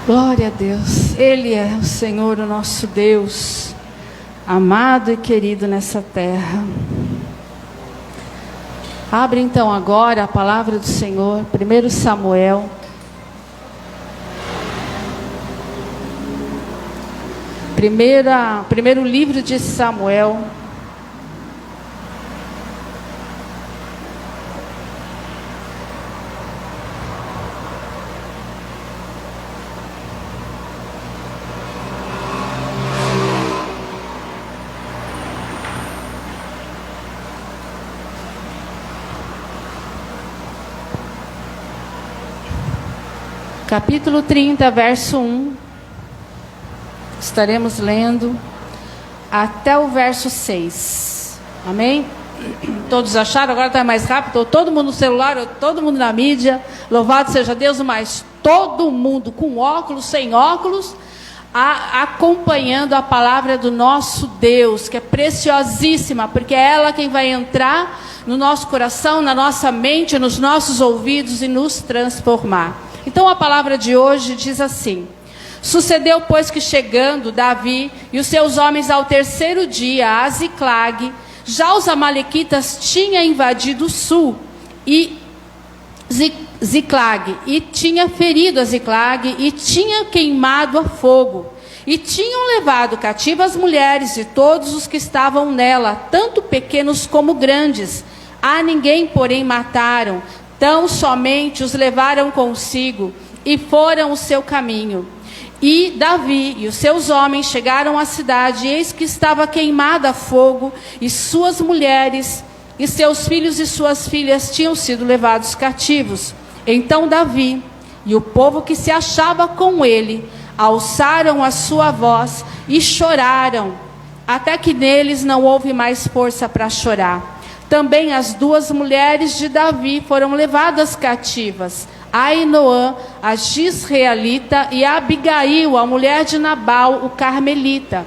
Glória a Deus. Ele é o Senhor, o nosso Deus, amado e querido nessa terra. Abre então agora a palavra do Senhor, 1 Samuel. Primeiro livro de Samuel. Capítulo 30, verso 1. Estaremos lendo até o verso 6. Amém? Todos acharam? Agora está mais rápido. Todo mundo no celular, todo mundo na mídia. Louvado seja Deus, mas todo mundo com óculos, sem óculos. acompanhando a palavra do nosso Deus, que é preciosíssima, porque é ela quem vai entrar no nosso coração, na nossa mente, nos nossos ouvidos e nos transformar. Então a palavra de hoje diz assim: sucedeu, pois, que chegando Davi e os seus homens ao terceiro dia a Ziclag, já os amalequitas tinham invadido o sul e Ziclag, e tinha ferido a Ziclag, e tinha queimado a fogo, e tinham levado cativas as mulheres e todos os que estavam nela, tanto pequenos como grandes. A ninguém, porém, mataram, tão somente os levaram consigo, e foram o seu caminho. E Davi e os seus homens chegaram à cidade, e eis que estava queimada a fogo, e suas mulheres, e seus filhos e suas filhas tinham sido levados cativos. Então Davi e o povo que se achava com ele alçaram a sua voz e choraram, até que neles não houve mais força para chorar. Também as duas mulheres de Davi foram levadas cativas, Ainoã, a Gisreelita, e a Abigail, a mulher de Nabal, o Carmelita.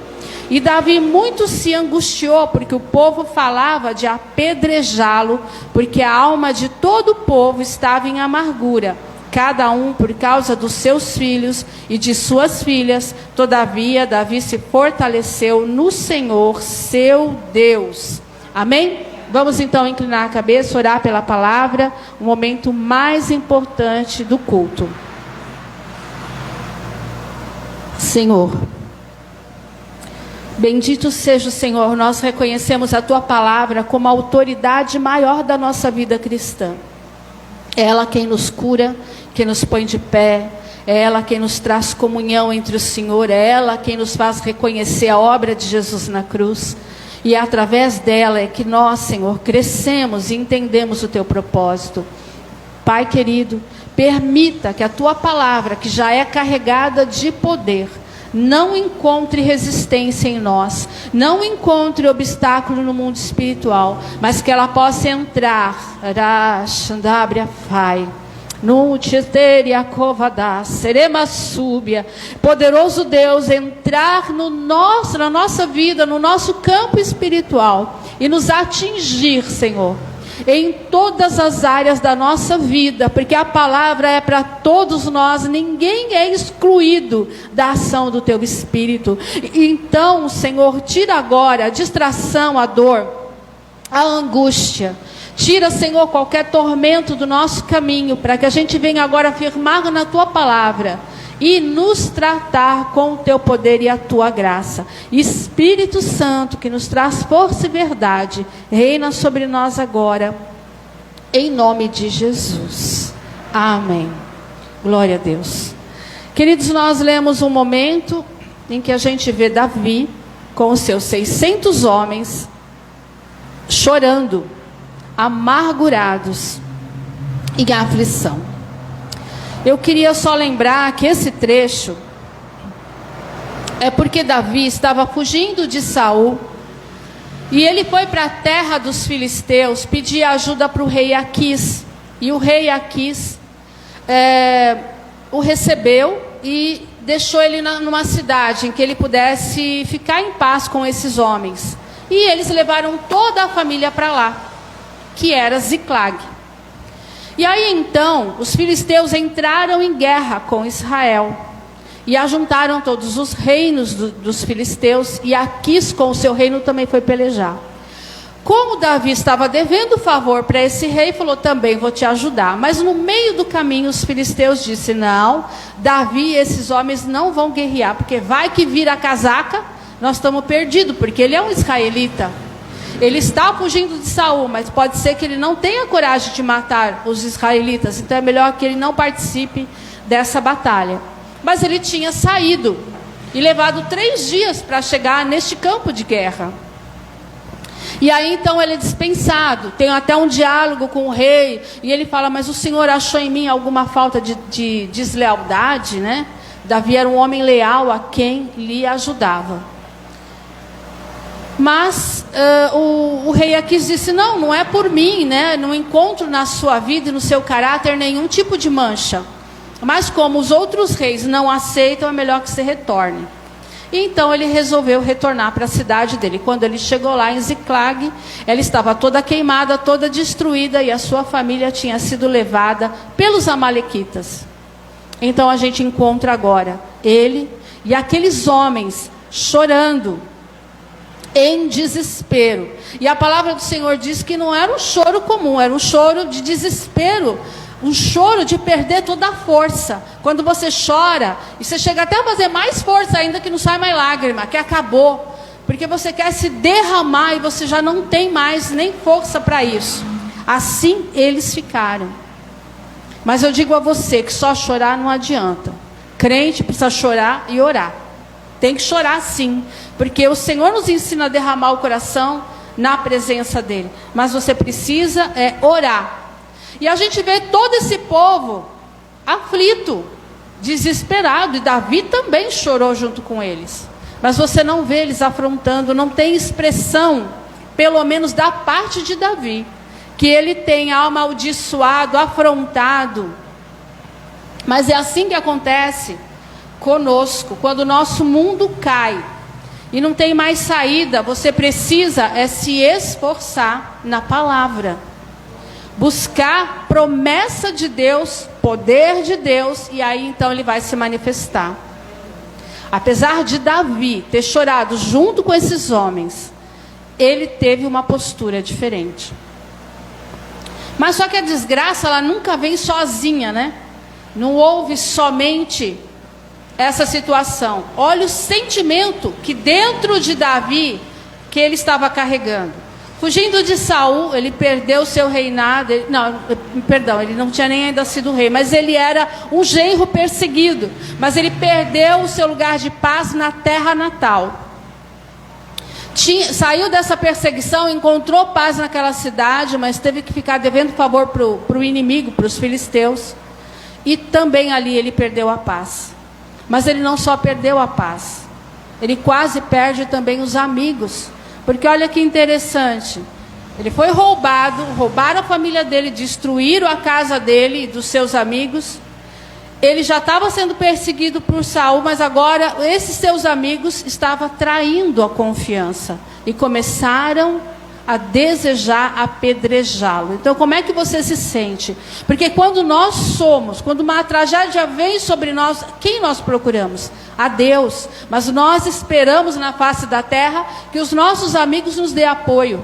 E Davi muito se angustiou, porque o povo falava de apedrejá-lo, porque a alma de todo o povo estava em amargura, cada um por causa dos seus filhos e de suas filhas. Todavia, Davi se fortaleceu no Senhor, seu Deus. Amém? Vamos então inclinar a cabeça, orar pela palavra, o momento mais importante do culto. Senhor, bendito seja o Senhor, nós reconhecemos a Tua palavra como a autoridade maior da nossa vida cristã. É ela quem nos cura, quem nos põe de pé, é ela quem nos traz comunhão entre o Senhor, é ela quem nos faz reconhecer a obra de Jesus na cruz. E é através dela é que nós, Senhor, crescemos e entendemos o Teu propósito. Pai querido, permita que a Tua palavra, que já é carregada de poder, não encontre resistência em nós, não encontre obstáculo no mundo espiritual, mas que ela possa entrar, no Tcheteria Covadá, Serema Súbia, poderoso Deus, entrar na nossa vida, no nosso campo espiritual e nos atingir, Senhor, em todas as áreas da nossa vida, porque a palavra é para todos nós, ninguém é excluído da ação do Teu Espírito. Então, Senhor, tira agora a distração, a dor, a angústia. Tira, Senhor, qualquer tormento do nosso caminho, para que a gente venha agora firmar na Tua palavra e nos tratar com o Teu poder e a Tua graça. Espírito Santo, que nos traz força e verdade, reina sobre nós agora, em nome de Jesus. Amém. Glória a Deus. Queridos, nós lemos um momento em que a gente vê Davi com os seus 600 homens chorando, amargurados, em aflição. Eu queria só lembrar que esse trecho é porque Davi estava fugindo de Saul e ele foi para a terra dos filisteus pedir ajuda para o rei Aquis, e o rei Aquis o recebeu e deixou ele numa cidade em que ele pudesse ficar em paz com esses homens, e eles levaram toda a família para lá, que era Ziclag. E aí então os filisteus entraram em guerra com Israel e ajuntaram todos os reinos dos filisteus, e Aquis com o seu reino também foi pelejar. Como Davi estava devendo favor para esse rei, falou: também vou te ajudar. Mas no meio do caminho os filisteus disseram: não, Davi e esses homens não vão guerrear, porque vai que vira a casaca, nós estamos perdidos, porque ele é um israelita. Ele está fugindo de Saul, mas pode ser que ele não tenha coragem de matar os israelitas. Então é melhor que ele não participe dessa batalha. Mas ele tinha saído e levado 3 dias para chegar neste campo de guerra. E aí então ele é dispensado. Tem até um diálogo com o rei. E ele fala: mas o Senhor achou em mim alguma falta de deslealdade, né? Davi era um homem leal a quem lhe ajudava. Mas o rei Aquis disse: não é por mim, né? Não encontro na sua vida e no seu caráter nenhum tipo de mancha. Mas como os outros reis não aceitam, é melhor que você retorne. E então ele resolveu retornar para a cidade dele. Quando ele chegou lá em Ziclag, ela estava toda queimada, toda destruída, e a sua família tinha sido levada pelos amalequitas. Então a gente encontra agora ele e aqueles homens chorando em desespero. E a palavra do Senhor diz que não era um choro comum, era um choro de desespero, um choro de perder toda a força. Quando você chora, e você chega até a fazer mais força ainda, que não sai mais lágrima, que acabou, porque você quer se derramar e você já não tem mais nem força para isso. Assim eles ficaram. Mas eu digo a você que só chorar não adianta. Crente precisa chorar e orar. Tem que chorar sim, porque o Senhor nos ensina a derramar o coração na presença dele. Mas você precisa orar. E a gente vê todo esse povo aflito, desesperado, e Davi também chorou junto com eles. Mas você não vê eles afrontando, não tem expressão, pelo menos da parte de Davi, que ele tenha amaldiçoado, afrontado. Mas é assim que acontece conosco, quando o nosso mundo cai e não tem mais saída. Você precisa se esforçar na palavra, buscar promessa de Deus, poder de Deus, e aí então ele vai se manifestar. Apesar de Davi ter chorado junto com esses homens, ele teve uma postura diferente. Mas só que a desgraça, ela nunca vem sozinha, né? Não houve somente essa situação. Olha o sentimento que dentro de Davi, que ele estava carregando. Fugindo de Saul, ele perdeu seu reinado. Ele não tinha nem ainda sido rei, mas ele era um genro perseguido. Mas ele perdeu o seu lugar de paz na terra natal. Saiu dessa perseguição, encontrou paz naquela cidade, mas teve que ficar devendo favor para o inimigo, para os filisteus. E também ali ele perdeu a paz. Mas ele não só perdeu a paz, ele quase perde também os amigos. Porque olha que interessante, ele foi roubado, roubaram a família dele, destruíram a casa dele e dos seus amigos. Ele já estava sendo perseguido por Saul, mas agora esses seus amigos estavam traindo a confiança e começaram a desejar apedrejá-lo. Então, como é que você se sente? Porque quando quando uma tragédia vem sobre nós, quem nós procuramos? A Deus. Mas nós esperamos na face da terra que os nossos amigos nos dê apoio.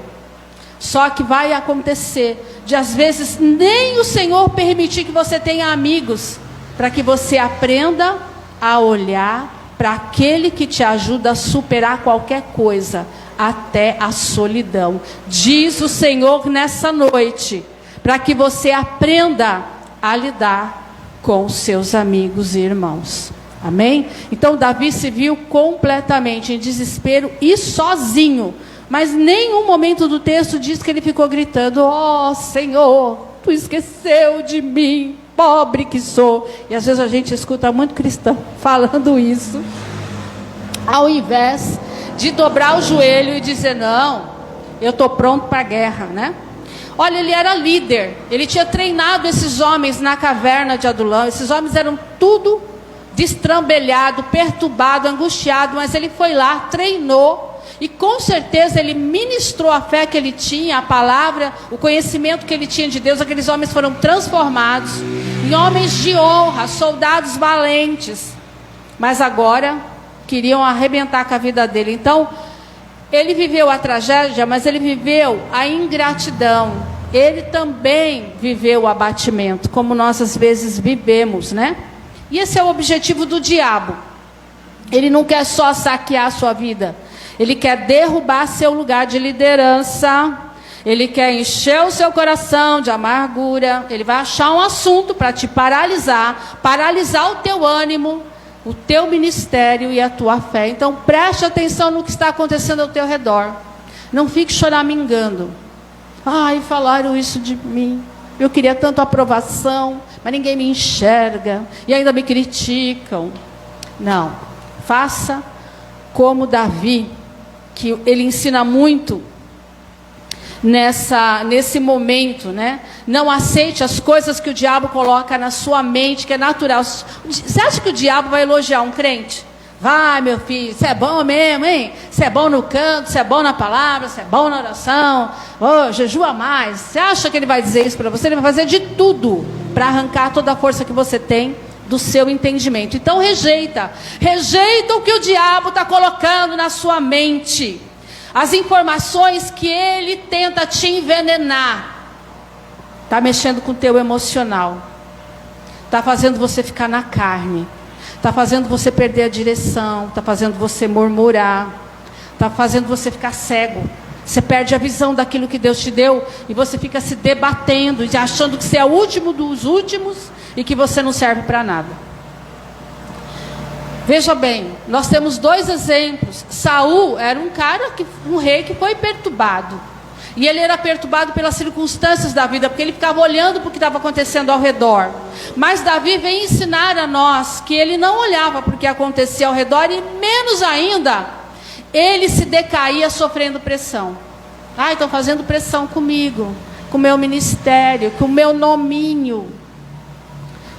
Só que vai acontecer de às vezes nem o Senhor permitir que você tenha amigos, para que você aprenda a olhar para aquele que te ajuda a superar qualquer coisa, até a solidão. Diz o Senhor nessa noite, para que você aprenda a lidar com os seus amigos e irmãos. Amém? Então Davi se viu completamente em desespero e sozinho. Mas nenhum momento do texto diz que ele ficou gritando: ó Senhor, tu esqueceu de mim, pobre que sou. E às vezes a gente escuta muito cristão falando isso, ao invés de dobrar o joelho e dizer: não, eu estou pronto para a guerra, né? Olha, ele era líder, ele tinha treinado esses homens na caverna de Adulão. Esses homens eram tudo destrambelhado, perturbado, angustiado, mas ele foi lá, treinou, e com certeza ele ministrou a fé que ele tinha, a palavra, o conhecimento que ele tinha de Deus. Aqueles homens foram transformados em homens de honra, soldados valentes, mas agora queriam arrebentar com a vida dele. Então, ele viveu a tragédia, mas ele viveu a ingratidão. Ele também viveu o abatimento, como nós às vezes vivemos, né? E esse é o objetivo do diabo. Ele não quer só saquear a sua vida, ele quer derrubar seu lugar de liderança. Ele quer encher o seu coração de amargura. Ele vai achar um assunto para te paralisar, paralisar o teu ânimo, o teu ministério e a tua fé. Então preste atenção no que está acontecendo ao teu redor. Não fique choramingando. Ai, falaram isso de mim, eu queria tanto aprovação, mas ninguém me enxerga e ainda me criticam. Não, faça como Davi, que ele ensina muito nesse momento, né? Não aceite as coisas que o diabo coloca na sua mente, que é natural. Você acha que o diabo vai elogiar um crente? Vai, meu filho, você é bom mesmo, hein? Você é bom no canto, você é bom na palavra, você é bom na oração. Oh, jejua mais. Você acha que ele vai dizer isso para você? Ele vai fazer de tudo para arrancar toda a força que você tem do seu entendimento. Então rejeita o que o diabo está colocando na sua mente. As informações que ele tenta te envenenar. Está mexendo com o teu emocional. Está fazendo você ficar na carne. Está fazendo você perder a direção. Está fazendo você murmurar. Está fazendo você ficar cego. Você perde a visão daquilo que Deus te deu. E você fica se debatendo. E achando que você é o último dos últimos. E que você não serve para nada. Veja bem. Nós temos 2 exemplos. Saul era um rei que foi perturbado. E ele era perturbado pelas circunstâncias da vida, porque ele ficava olhando para o que estava acontecendo ao redor. Mas Davi vem ensinar a nós que ele não olhava para o que acontecia ao redor, e menos ainda, ele se decaía sofrendo pressão. Estão fazendo pressão comigo, com o meu ministério, com o meu nominho.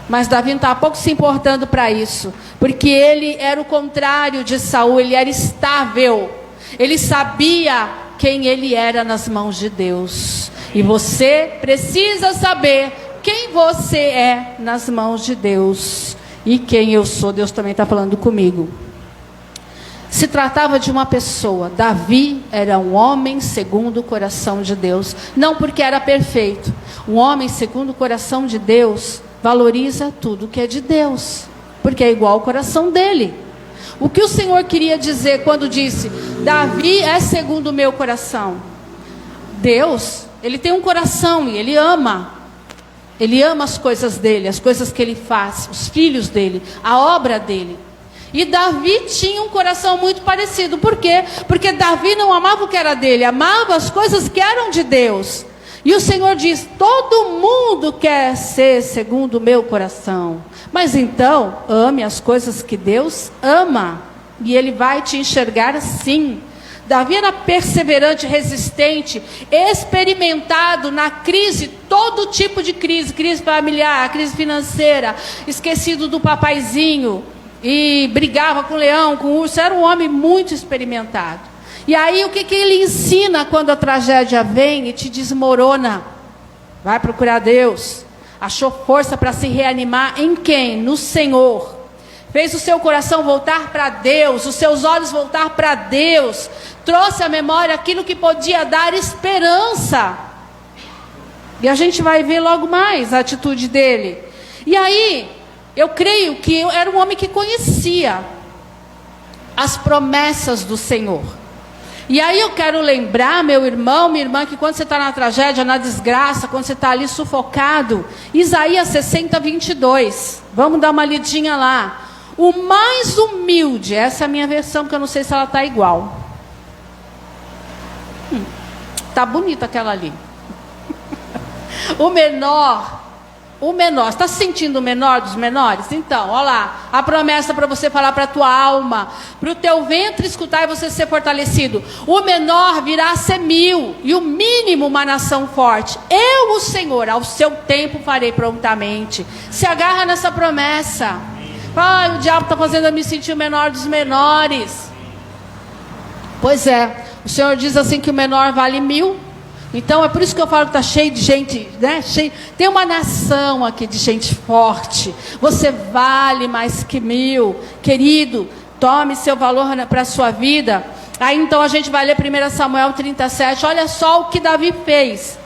Mas Davi não estava pouco se importando para isso, porque ele era o contrário de Saul, ele era estável. Ele sabia quem ele era nas mãos de Deus. E você precisa saber quem você é nas mãos de Deus. E quem eu sou. Deus também está falando comigo. Se tratava de uma pessoa. Davi era um homem segundo o coração de Deus. Não porque era perfeito. Um homem segundo o coração de Deus valoriza tudo que é de Deus, porque é igual ao coração dele. O que o Senhor queria dizer quando disse: Davi é segundo o meu coração? Deus, ele tem um coração e ele ama. Ele ama as coisas dele, as coisas que ele faz, os filhos dele, a obra dele. E Davi tinha um coração muito parecido. Por quê? Porque Davi não amava o que era dele, amava as coisas que eram de Deus. E o Senhor diz: todo mundo quer ser segundo o meu coração. Mas então, ame as coisas que Deus ama. E Ele vai te enxergar assim. Davi era perseverante, resistente, experimentado na crise, todo tipo de crise. Crise familiar, crise financeira, esquecido do papaizinho. E brigava com o leão, com o urso. Era um homem muito experimentado. E aí o que ele ensina quando a tragédia vem e te desmorona? Vai procurar Deus. Achou força para se reanimar em quem? No Senhor. Fez o seu coração voltar para Deus, os seus olhos voltar para Deus. Trouxe à memória aquilo que podia dar esperança. E a gente vai ver logo mais a atitude dele. E aí, eu creio que era um homem que conhecia as promessas do Senhor. E aí eu quero lembrar, meu irmão, minha irmã, que quando você está na tragédia, na desgraça, quando você está ali sufocado, Isaías 60, 22. Vamos dar uma lidinha lá. O mais humilde, essa é a minha versão, porque eu não sei se ela está igual. Está bonita aquela ali. O menor, está se sentindo o menor dos menores? Então, olha lá, a promessa para você falar para a tua alma, para o teu ventre escutar e você ser fortalecido. O menor virá a ser 1000, e o mínimo uma nação forte. Eu, o Senhor, ao seu tempo farei prontamente. Se agarra nessa promessa. O diabo está fazendo eu me sentir o menor dos menores. Pois é, o Senhor diz assim que o menor vale 1000. Então é por isso que eu falo que está cheio de gente, né? Tem uma nação aqui de gente forte. Você vale mais que 1000. Querido, tome seu valor para a sua vida. Aí então a gente vai ler 1 Samuel 37. Olha só o que Davi fez.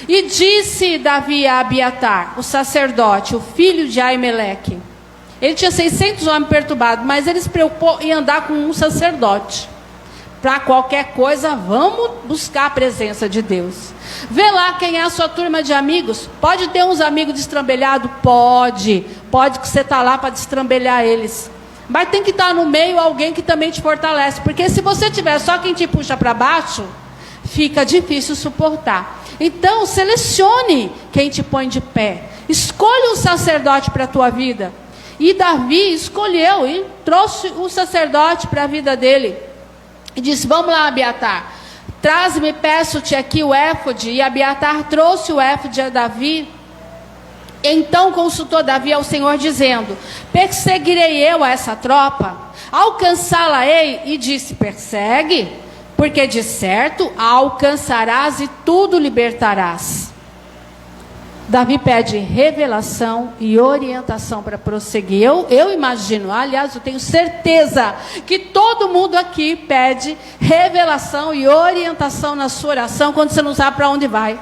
E disse Davi a Abiatar, o sacerdote, o filho de Aimeleque. Ele tinha 600 homens perturbados, mas ele se preocupou em andar com um sacerdote. Para qualquer coisa, vamos buscar a presença de Deus. Vê lá quem é a sua turma de amigos. Pode ter uns amigos destrambelhados? Pode que você está lá para destrambelhar eles. Mas tem que estar no meio alguém que também te fortalece. Porque se você tiver só quem te puxa para baixo, fica difícil suportar. Então, selecione quem te põe de pé. Escolha um sacerdote para a tua vida. E Davi escolheu e trouxe um sacerdote para a vida dele. E disse: vamos lá, Abiatar, traz-me, peço-te aqui o éfode. E Abiatar trouxe o éfode a Davi. Então consultou Davi ao Senhor, dizendo: perseguirei eu a essa tropa? Alcançá-la-ei, e disse: persegue, porque de certo a alcançarás e tudo libertarás. Davi pede revelação e orientação para prosseguir. Eu imagino, aliás, eu tenho certeza que todo mundo aqui pede revelação e orientação na sua oração quando você não sabe para onde vai.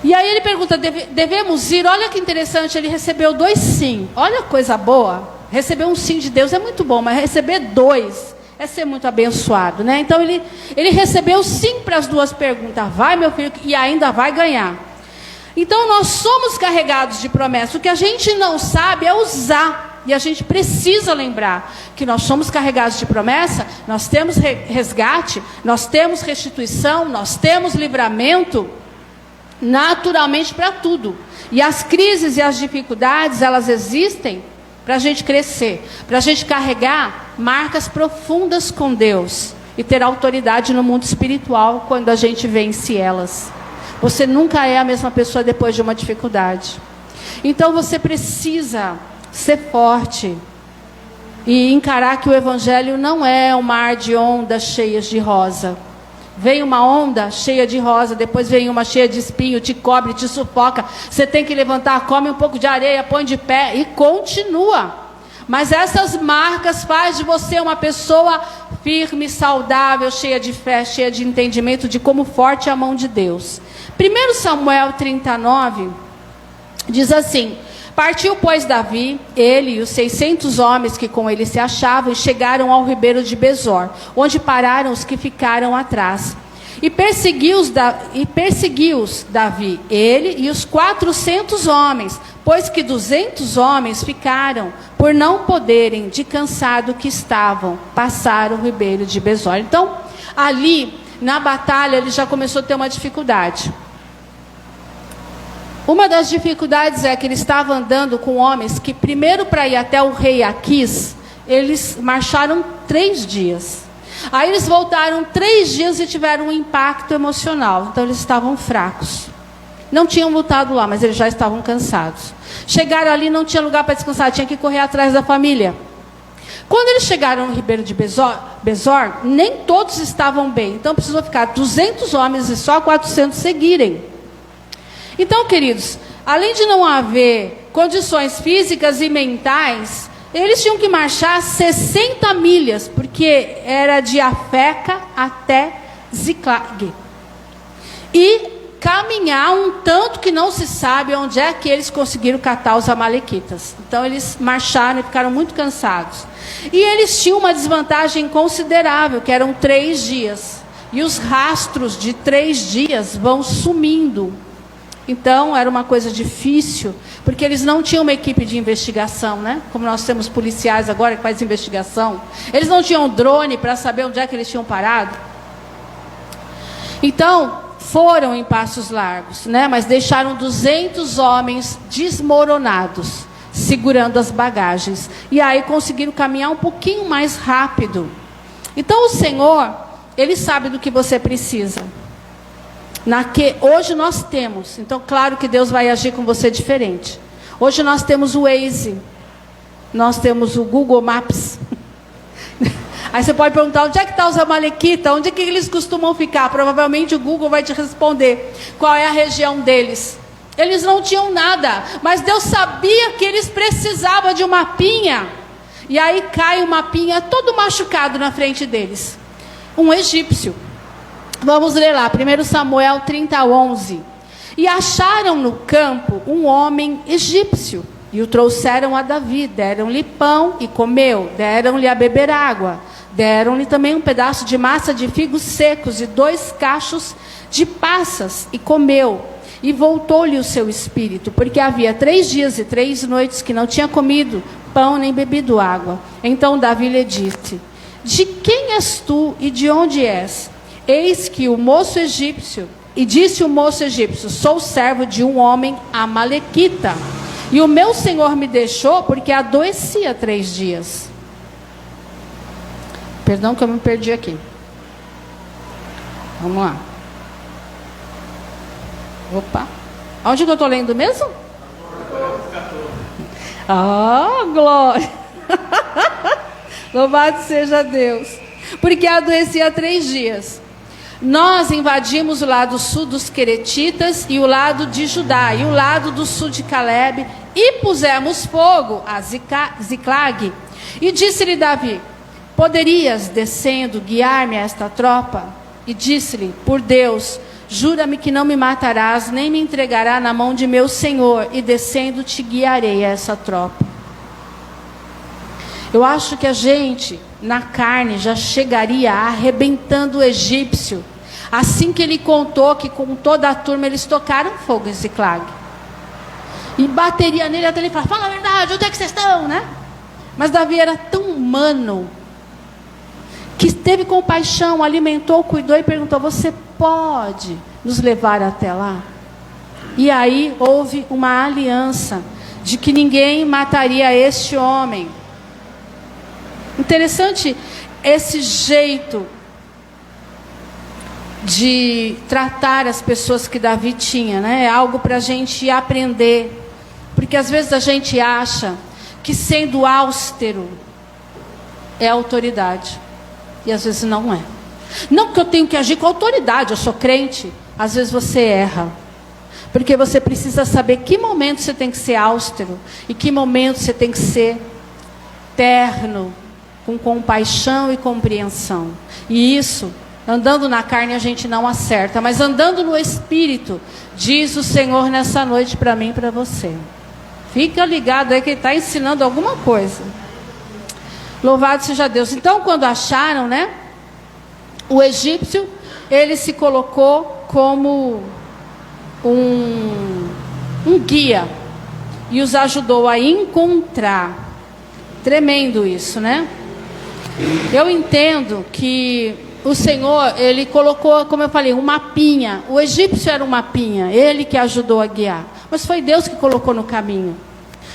E aí ele pergunta: devemos ir? Olha que interessante, ele recebeu 2 sim. Olha que coisa boa. Receber um sim de Deus é muito bom, mas receber 2 é ser muito abençoado, né? Então ele recebeu sim para as 2 perguntas. Vai, meu filho, e ainda vai ganhar. Então nós somos carregados de promessa. O que a gente não sabe é usar. E a gente precisa lembrar que nós somos carregados de promessa. Nós temos resgate, nós temos restituição, nós temos livramento naturalmente para tudo. E as crises e as dificuldades, elas existem para a gente crescer, para a gente carregar marcas profundas com Deus e ter autoridade no mundo espiritual quando a gente vence elas. Você nunca é a mesma pessoa depois de uma dificuldade. Então você precisa ser forte e encarar que o evangelho não é um mar de ondas cheias de rosa. Vem uma onda cheia de rosa, depois vem uma cheia de espinho, te cobre, te sufoca. Você tem que levantar, come um pouco de areia, põe de pé e continua. Mas essas marcas faz de você uma pessoa firme, saudável, cheia de fé, cheia de entendimento de como forte é a mão de Deus. 1 Samuel 39 diz assim: partiu, pois, Davi, ele e os 600 homens que com ele se achavam, e chegaram ao ribeiro de Besor, onde pararam os que ficaram atrás. E perseguiu-os Davi, ele e os 400 homens, pois que 200 homens ficaram, por não poderem, de cansado que estavam, passar o ribeiro de Besor. Então, ali, na batalha, ele já começou a ter uma dificuldade. Uma das dificuldades é que ele estava andando com homens que, primeiro, para ir até o rei Aquis, eles marcharam 3 dias. Aí eles voltaram 3 dias e tiveram um impacto emocional. Então eles estavam fracos. Não tinham lutado lá, mas eles já estavam cansados. Chegaram ali, não tinha lugar para descansar, tinha que correr atrás da família. Quando eles chegaram no ribeiro de Besor, nem todos estavam bem. Então precisou ficar 200 homens e só 400 seguirem. Então, queridos, além de não haver condições físicas e mentais, eles tinham que marchar 60 milhas, porque era de Afeca até Ziclag. E caminhar um tanto que não se sabe onde é que eles conseguiram catar os amalequitas. Então eles marcharam e ficaram muito cansados. E eles tinham uma desvantagem considerável, que eram 3 dias. E os rastros de 3 dias vão sumindo. Então, era uma coisa difícil, porque eles não tinham uma equipe de investigação, né? Como nós temos policiais agora que faz investigação. Eles não tinham drone para saber onde é que eles tinham parado. Então, foram em passos largos, né? Mas deixaram 200 homens desmoronados, segurando as bagagens. E aí conseguiram caminhar um pouquinho mais rápido. Então, o Senhor, Ele sabe do que você precisa. Hoje nós temos, então claro que Deus vai agir com você diferente. Hoje nós temos o Waze, nós temos o Google Maps. Aí você pode perguntar: onde é que está os amalequitas? Onde é que eles costumam ficar? Provavelmente o Google vai te responder qual é a região deles. Eles não tinham nada, mas Deus sabia que eles precisavam de um mapinha. E aí cai um mapinha todo machucado na frente deles. Um egípcio. Vamos ler lá, 1 Samuel 30:11. E acharam no campo um homem egípcio, e o trouxeram a Davi. Deram-lhe pão e comeu, deram-lhe a beber água, deram-lhe também um pedaço de massa de figos secos e 2 cachos de passas, e comeu. E voltou-lhe o seu espírito, porque havia 3 dias e 3 noites que não tinha comido pão nem bebido água. Então Davi lhe disse: de quem és tu e de onde és? Eis que o moço egípcio, e disse o moço egípcio: sou servo de um homem amalequita, e o meu senhor me deixou porque adoecia 3 dias. Perdão que eu me perdi aqui. Vamos lá. Opa. Onde que eu estou lendo mesmo? Ah, glória. Louvado seja Deus. Porque adoecia 3 dias. Nós invadimos o lado sul dos Queretitas e o lado de Judá, e o lado do sul de Calebe, e pusemos fogo a Ziclag. E disse-lhe Davi: poderias, descendo, guiar-me a esta tropa? E disse-lhe: por Deus, jura-me que não me matarás, nem me entregará na mão de meu senhor, e descendo te guiarei a essa tropa. Eu acho que a gente, na carne, já chegaria arrebentando o egípcio, assim que ele contou que com toda a turma eles tocaram fogo em Ziclag. E bateria nele até ele falar: fala a verdade, onde é que vocês estão, né? Mas Davi era tão humano, que teve compaixão, alimentou, cuidou e perguntou: você pode nos levar até lá? E aí houve uma aliança, de que ninguém mataria este homem. Interessante esse jeito de tratar as pessoas que Davi tinha, né? É algo para a gente aprender. Porque às vezes a gente acha que sendo austero é autoridade. E às vezes não é. Não que eu tenho que agir com autoridade, eu sou crente. Às vezes você erra. Porque você precisa saber que momento você tem que ser austero e que momento você tem que ser terno, com compaixão e compreensão. E isso, andando na carne, a gente não acerta. Mas andando no Espírito, diz o Senhor nessa noite para mim e para você. Fica ligado aí que Ele está ensinando alguma coisa. Louvado seja Deus. Então, quando acharam, né, o egípcio, ele se colocou como um guia e os ajudou a encontrar. Tremendo isso, né? Eu entendo que o Senhor, Ele colocou, como eu falei, um mapinha. O egípcio era um mapinha, Ele que ajudou a guiar. Mas foi Deus que colocou no caminho.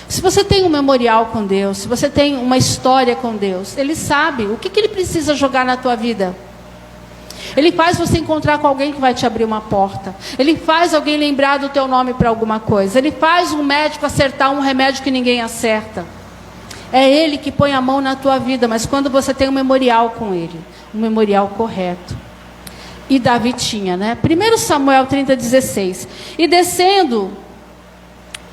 Se você tem um memorial com Deus, se você tem uma história com Deus, Ele sabe o que Ele precisa jogar na tua vida. Ele faz você encontrar com alguém que vai te abrir uma porta. Ele faz alguém lembrar do teu nome para alguma coisa. Ele faz um médico acertar um remédio que ninguém acerta. É Ele que põe a mão na tua vida, mas quando você tem um memorial com Ele, um memorial correto. E Davi tinha, né? 1 Samuel 30:16. E descendo,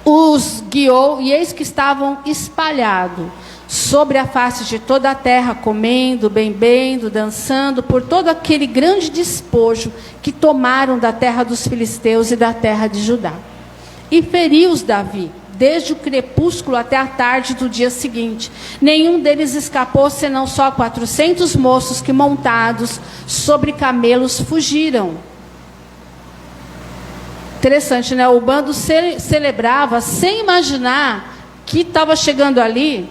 os guiou, e eis que estavam espalhados sobre a face de toda a terra, comendo, bebendo, dançando, por todo aquele grande despojo que tomaram da terra dos filisteus e da terra de Judá. E feriu-os Davi, desde o crepúsculo até a tarde do dia seguinte. Nenhum deles escapou, senão só 400 moços que, montados sobre camelos, fugiram. Interessante, né? O bando celebrava sem imaginar que estava chegando ali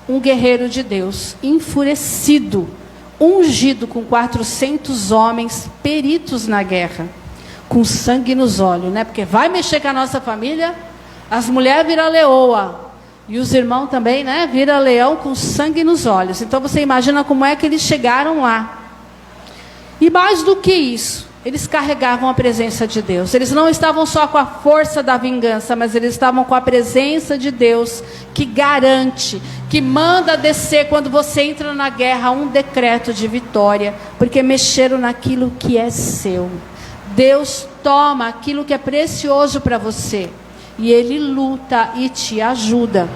um guerreiro de Deus, enfurecido, ungido com 400 homens peritos na guerra, com sangue nos olhos, né? Porque vai mexer com a nossa família, as mulheres viram leoa, e os irmãos também, né? Viram leão com sangue nos olhos. Então você imagina como é que eles chegaram lá. E mais do que isso, eles carregavam a presença de Deus. Eles não estavam só com a força da vingança, mas eles estavam com a presença de Deus, que garante, que manda descer quando você entra na guerra um decreto de vitória, porque mexeram naquilo que é seu. Deus toma aquilo que é precioso para você, e Ele luta e te ajuda.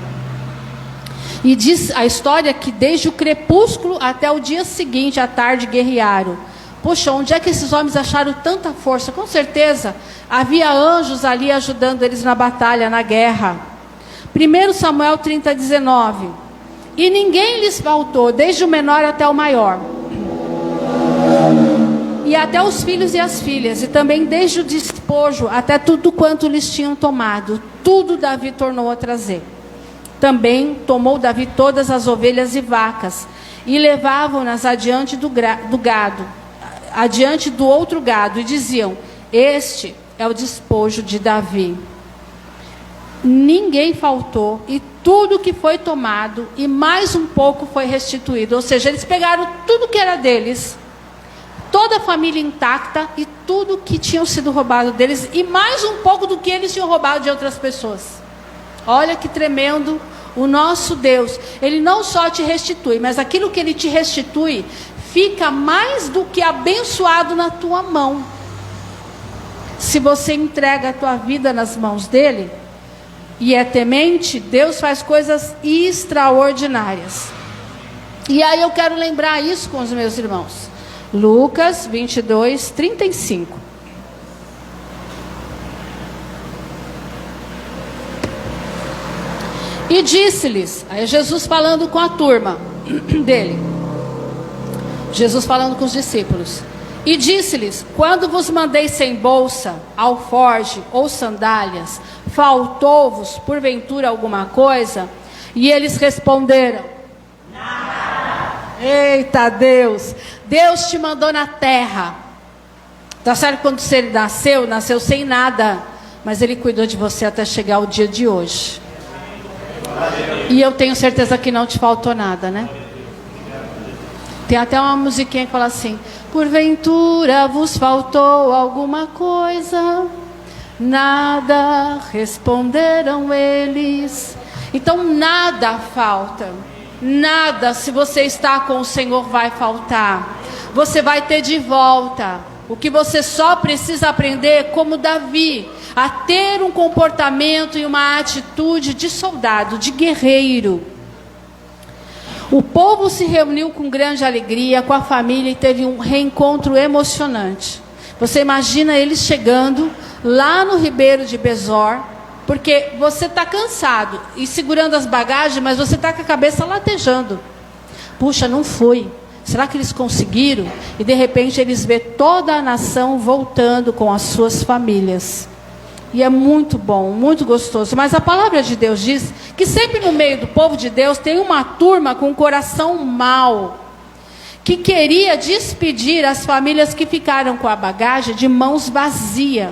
E diz a história que desde o crepúsculo até o dia seguinte, à tarde, guerrearam. Poxa, onde é que esses homens acharam tanta força? Com certeza, havia anjos ali ajudando eles na batalha, na guerra. 1 Samuel 30:19. E ninguém lhes faltou, desde o menor até o maior. E até os filhos e as filhas, e também desde o despojo até tudo quanto lhes tinham tomado. Tudo Davi tornou a trazer. Também tomou Davi todas as ovelhas e vacas, e levavam-nas adiante do gado, adiante do outro gado, e diziam: este é o despojo de Davi. Ninguém faltou, e tudo que foi tomado, e mais um pouco foi restituído. Ou seja, eles pegaram tudo que era deles, toda a família intacta, e tudo que tinham sido roubado deles, e mais um pouco do que eles tinham roubado de outras pessoas. Olha que tremendo o nosso Deus, Ele não só te restitui, mas aquilo que Ele te restitui, fica mais do que abençoado na tua mão. Se você entrega a tua vida nas mãos dEle, e é temente, Deus faz coisas extraordinárias. E aí eu quero lembrar isso com os meus irmãos. Lucas 22, 35. E disse-lhes, aí Jesus falando com a turma dele, Jesus falando com os discípulos, e disse-lhes, quando vos mandei sem bolsa, alforje ou sandálias, faltou-vos porventura alguma coisa? E eles responderam, nada. Eita Deus, Deus te mandou na terra, tá certo? Quando você nasceu sem nada, mas Ele cuidou de você até chegar o dia de hoje. E eu tenho certeza que não te faltou nada, né? Tem até uma musiquinha que fala assim, porventura vos faltou alguma coisa? Nada, responderam eles. Então nada falta. Nada, se você está com o Senhor, vai faltar. Você vai ter de volta. O que você só precisa aprender, como Davi, a ter um comportamento e uma atitude de soldado, de guerreiro. O povo se reuniu com grande alegria, com a família, e teve um reencontro emocionante. Você imagina eles chegando lá no Ribeiro de Besor, porque você está cansado e segurando as bagagens, mas você está com a cabeça latejando. Puxa, não fui. Será que eles conseguiram? E de repente eles vê toda a nação voltando com as suas famílias. E é muito bom, muito gostoso. Mas a palavra de Deus diz que sempre no meio do povo de Deus tem uma turma com um coração mau, que queria despedir as famílias que ficaram com a bagagem de mãos vazias.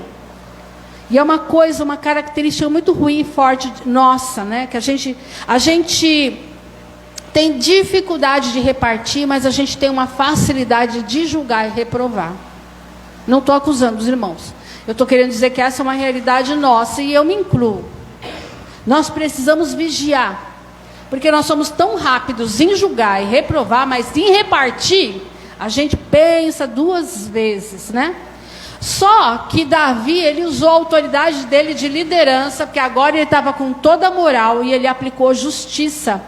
E é uma coisa, uma característica muito ruim e forte nossa, né? Que a gente tem dificuldade de repartir, mas a gente tem uma facilidade de julgar e reprovar. Não estou acusando os irmãos. Eu estou querendo dizer que essa é uma realidade nossa e eu me incluo. Nós precisamos vigiar, porque nós somos tão rápidos em julgar e reprovar, mas em repartir, a gente pensa duas vezes, né? Só que Davi, ele usou a autoridade dele de liderança, porque agora ele estava com toda a moral e ele aplicou justiça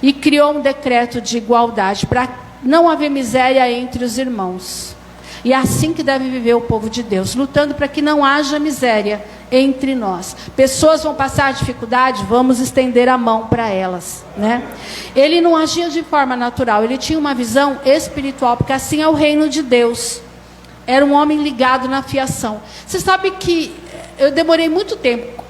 e criou um decreto de igualdade para não haver miséria entre os irmãos. E é assim que deve viver o povo de Deus, lutando para que não haja miséria entre nós. Pessoas vão passar dificuldade, vamos estender a mão para elas, né? Ele não agia de forma natural, ele tinha uma visão espiritual, porque assim é o reino de Deus. Era um homem ligado na fiação. Você sabe que eu demorei muito tempo.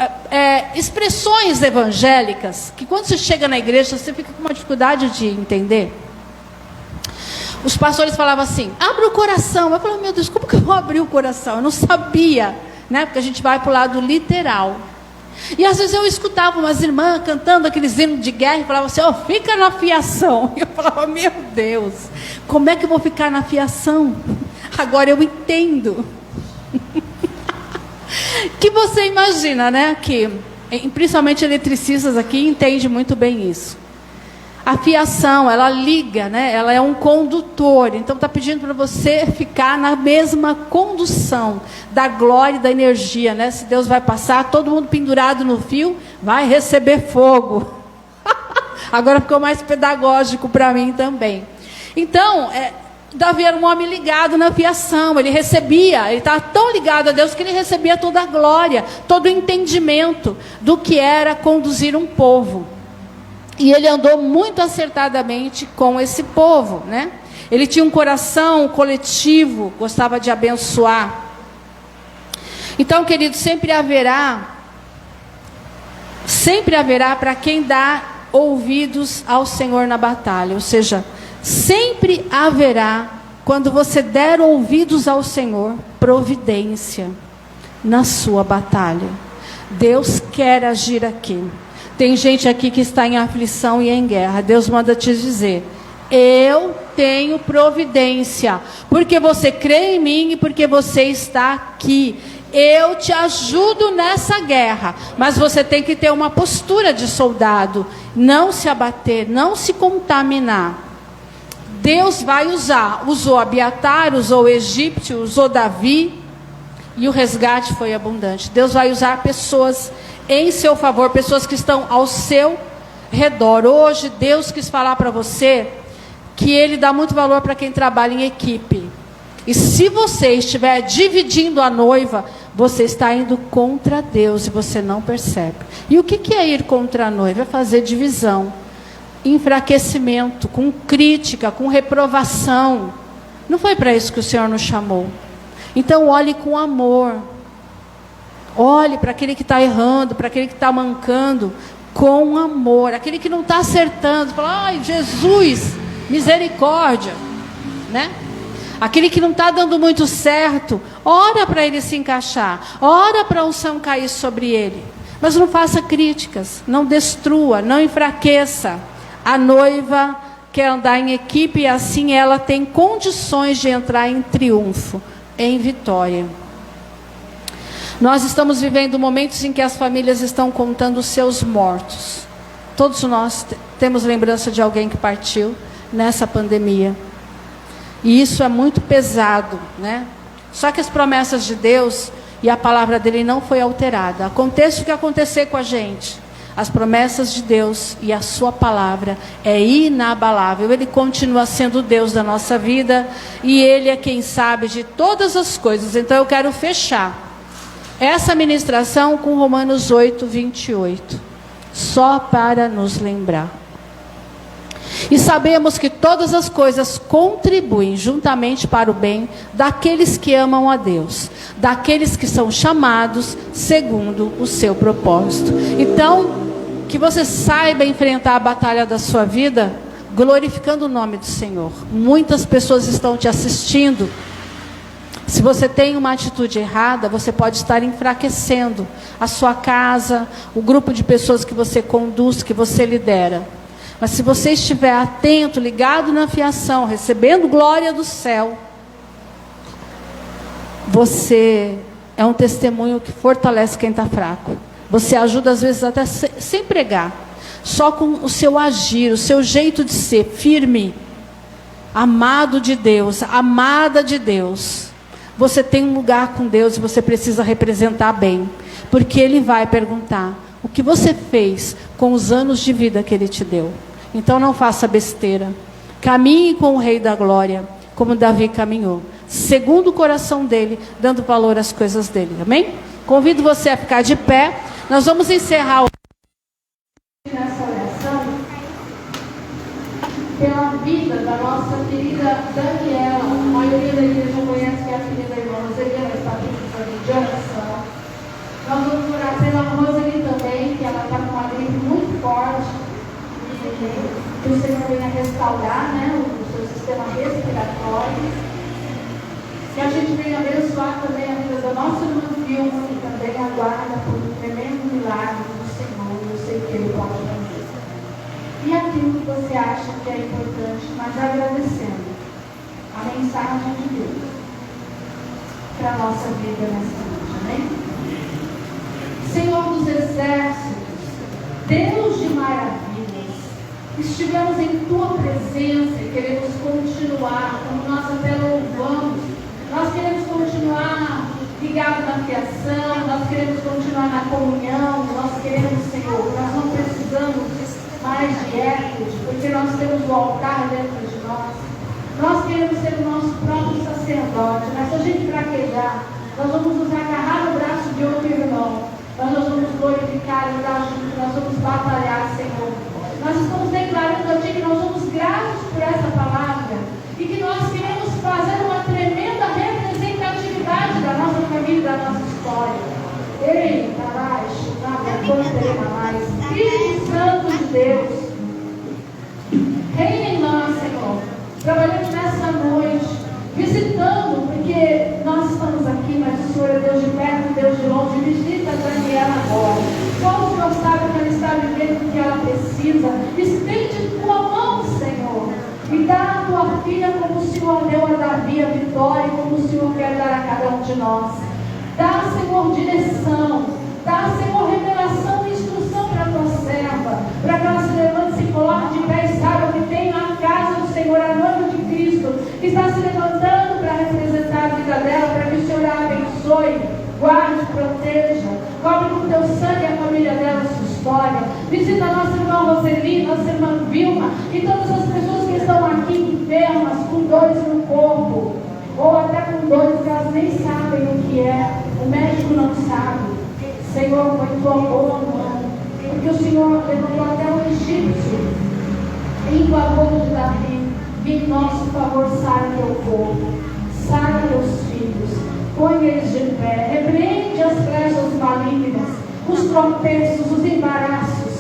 Expressões evangélicas, que quando você chega na igreja, você fica com uma dificuldade de entender. Os pastores falavam assim, abre o coração. Eu falava, meu Deus, como que eu vou abrir o coração? Eu não sabia, né? Porque a gente vai para o lado literal. E às vezes eu escutava umas irmãs cantando aqueles hinos de guerra e falavam assim, fica na fiação. E eu falava, meu Deus, como é que eu vou ficar na fiação? Agora eu entendo. Que você imagina, né? Que principalmente eletricistas aqui entendem muito bem isso. A fiação, ela liga, né? Ela é um condutor. Então está pedindo para você ficar na mesma condução da glória e da energia, né? Se Deus vai passar, todo mundo pendurado no fio, vai receber fogo. Agora ficou mais pedagógico para mim também. Então, Davi era um homem ligado na fiação, ele estava tão ligado a Deus que ele recebia toda a glória, todo o entendimento do que era conduzir um povo. E ele andou muito acertadamente com esse povo, né? Ele tinha um coração coletivo, gostava de abençoar. Então, querido, sempre haverá para quem dá ouvidos ao Senhor na batalha, ou seja, sempre haverá, quando você der ouvidos ao Senhor, providência na sua batalha. Deus quer agir aqui. Tem gente aqui que está em aflição e em guerra. Deus manda te dizer, eu tenho providência, porque você crê em mim e porque você está aqui. eu te ajudo nessa guerra, mas você tem que ter uma postura de soldado, não se abater, não se contaminar. Deus vai usar, usou Abiatar, usou o egípcio, usou Davi, e o resgate foi abundante. Deus vai usar pessoas em seu favor, pessoas que estão ao seu redor. Hoje Deus quis falar para você que Ele dá muito valor para quem trabalha em equipe. E se você estiver dividindo a noiva, você está indo contra Deus e você não percebe. E o que é ir contra a noiva? É fazer divisão, enfraquecimento, com crítica, com reprovação. Não foi para isso que o Senhor nos chamou. Então olhe com amor. Olhe para aquele que está errando, para aquele que está mancando, com amor. Aquele que não está acertando, fala, ai, Jesus, misericórdia, né? Aquele que não está dando muito certo, ora para ele se encaixar, ora para a unção cair sobre ele. Mas não faça críticas, não destrua, não enfraqueça. A noiva quer andar em equipe e assim ela tem condições de entrar em triunfo, em vitória. Nós estamos vivendo momentos em que as famílias estão contando os seus mortos. Todos nós temos lembrança de alguém que partiu nessa pandemia. E isso é muito pesado, né? Só que as promessas de Deus e a palavra dele não foi alterada. Aconteça o que acontecer com a gente, as promessas de Deus e a sua palavra é inabalável. Ele continua sendo o Deus da nossa vida e Ele é quem sabe de todas as coisas. Então eu quero fechar essa ministração com Romanos 8, 28. Só para nos lembrar. E sabemos que todas as coisas contribuem juntamente para o bem daqueles que amam a Deus, daqueles que são chamados segundo o seu propósito. Então, que você saiba enfrentar a batalha da sua vida, glorificando o nome do Senhor. Muitas pessoas estão te assistindo. Se você tem uma atitude errada, você pode estar enfraquecendo a sua casa, o grupo de pessoas que você conduz, que você lidera. Mas se você estiver atento, ligado na fiação, recebendo glória do céu, você é um testemunho que fortalece quem está fraco. Você ajuda às vezes até sem pregar, só com o seu agir, o seu jeito de ser firme, amado de Deus, amada de Deus. Você tem um lugar com Deus e você precisa representar bem, porque Ele vai perguntar o que você fez com os anos de vida que Ele te deu. Então não faça besteira. Caminhe com o Rei da Glória, como Davi caminhou, segundo o coração dele, dando valor às coisas dele. Amém? Convido você a ficar de pé. Nós vamos encerrar nessa oração pela vida da nossa querida Daniela. A maioria da igreja conhece que é a filha da irmã Roseli, ela está precisando de oração. Nós vamos orar pela Roseli também, que ela está com uma gripe muito forte. Que o Senhor venha restaurar, né, o seu sistema respiratório. Que a gente venha abençoar também a vida da nossa irmã Vilma, que também aguarda por um tremendo milagre do Senhor. Eu sei que Ele pode fazer. E aquilo que você acha que é importante, mas agradecendo a mensagem de Deus para a nossa vida nessa noite. Amém? Senhor dos exércitos, Deus de maravilha, estivemos em Tua presença e queremos continuar, como nós até louvamos. Nós queremos continuar ligados na fiação, nós queremos continuar na comunhão, nós queremos, Senhor, nós não precisamos mais de ecos, porque nós temos o altar dentro de nós. Nós queremos ser o nosso próprio sacerdote, mas se a gente fraquejar, nós vamos nos agarrar no braço de outro irmão, nós vamos glorificar e estar juntos, nós vamos batalhar, Senhor. Nós estamos declarando a Ti que nós somos gratos por essa palavra e que nós queremos fazer uma tremenda representatividade da nossa família e da nossa história. Ei, abaixo, mais. Espírito Santo de Deus, reina em nós, Senhor, trabalhando nessa noite, visitando, porque nós estamos aqui, mas o Senhor é Deus de perto, Deus de longe. Visita a Daniela agora. Só o Senhor sabe que ela está vivendo o que ela precisa. Estende tua mão, Senhor, e dá a tua filha como o Senhor deu a Davi a vitória, como o Senhor quer dar a cada um de nós. Dá, Senhor, direção. Dá, Senhor, revelação e instrução para a tua serva, para que ela se levante, se coloque de pé e saiba que tem na casa do Senhor a noiva de Cristo, que está se levantando para representar a vida dela, para que o Senhor a abençoe, guarde, proteja, cobre com teu sangue a família dela, a sua história. Visita a nossa irmã Roseli, nossa irmã Vilma e todas as pessoas que estão aqui enfermas, com dores no corpo, ou até com dores que elas nem sabem o que é, o médico não sabe. Senhor, foi tua boa mão, porque o Senhor levantou até o egípcio em favor de Davi, e em nosso favor sara teu povo, sara teus filhos, põe eles de pé, repreende as flechas malignas, os tropeços, os embaraços,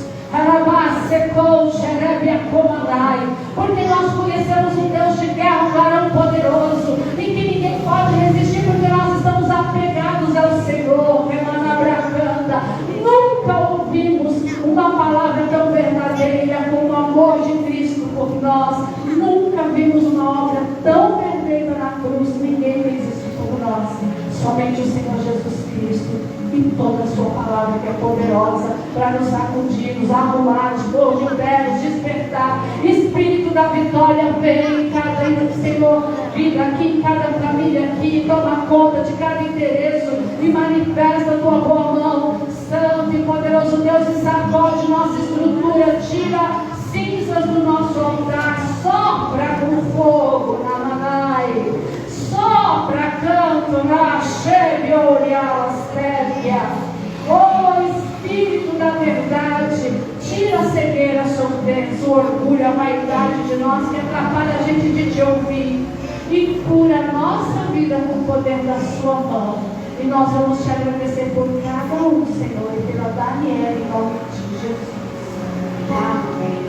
porque nós conhecemos um Deus de guerra, um varão poderoso, em que ninguém pode resistir, porque nós estamos apegados ao Senhor. Nunca ouvimos uma palavra tão verdadeira como o amor de Cristo por nós. Nunca vimos uma obra tão perfeita na cruz. Ninguém fez isso por nós, somente o Senhor Jesus Cristo. E toda a sua palavra que é poderosa para nos sacudir, nos arrumar, pôr de pé, nos despertar. Espírito da vitória, vem em cada Senhor, vida aqui, em cada família aqui, toma conta de cada interesse e manifesta a tua boa mão, santo e poderoso Deus, e sacode nossa estrutura, tira cinzas do nosso altar, sopra com fogo na manai, sopra canto na Shebiorialastéria. Oh Espírito da verdade, tira a cegueira, a surdez, o orgulho, a vaidade de nós que atrapalha a gente de te ouvir, e cura a nossa vida com o poder da sua mão. E nós vamos te agradecer por cada um, Senhor, e pela Daniela, em nome de Jesus. Amém.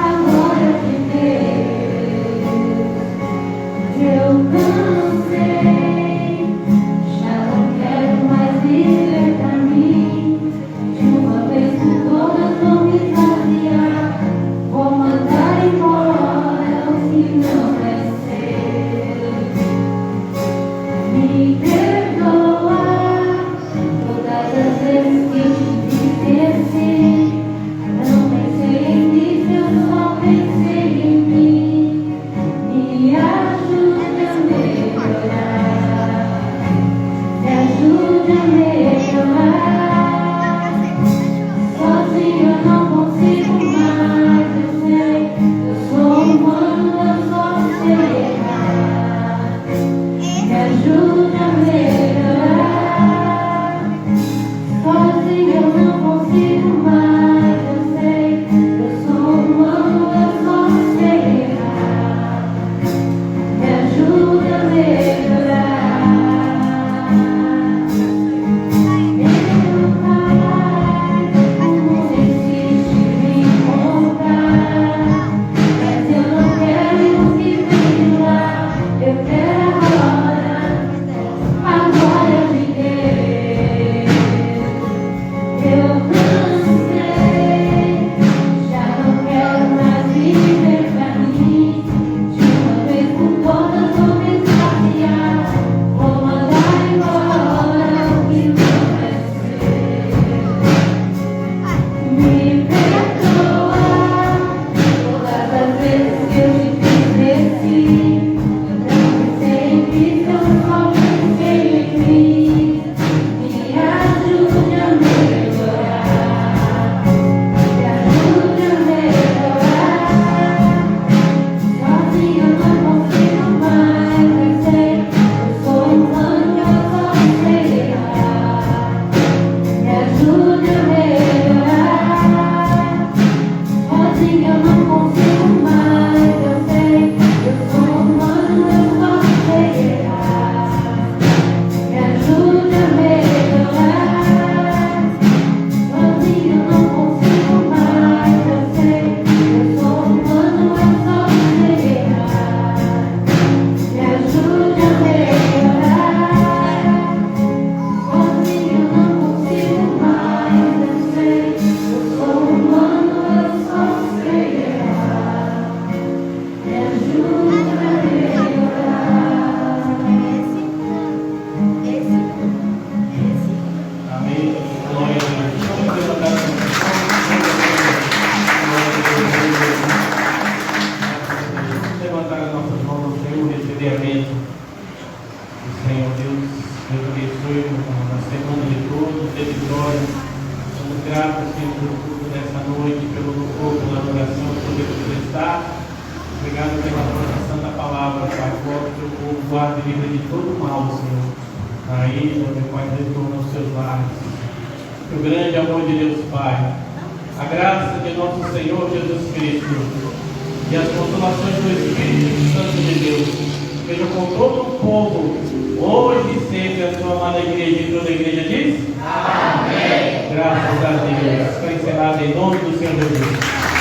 Agora que vitória. Somos gratos, Senhor, pelo culto dessa noite, pelo louvor, pela adoração que podemos prestar. Obrigado pela tua santa palavra, Pai. Coloque o teu povo, guarde e livre de todo mal, Senhor. Aí, meu Pai, retorna aos seus lares. Que o grande amor de Deus, Pai, a graça de nosso Senhor Jesus Cristo e as consolações do Espírito Santo de Deus sejam com todo o povo, hoje e sempre. A sua amada igreja e toda a igreja diz: Amém. Graças a Deus. Está encerrado em nome do Senhor Jesus.